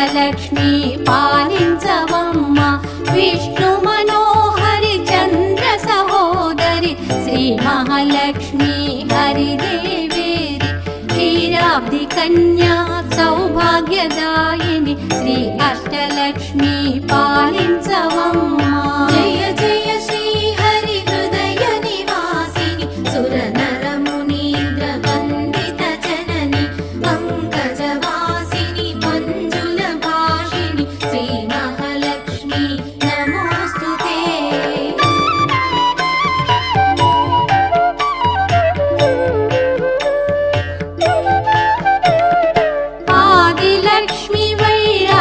అష్టలక్ష్మి పాలించవమ్మ విష్ణు మనోహరి చంద్ర సహోదరి శ్రీ మహాలక్ష్మి హరిదేవేరి క్షీరాబ్ది కన్యా సౌభాగ్యదాయిని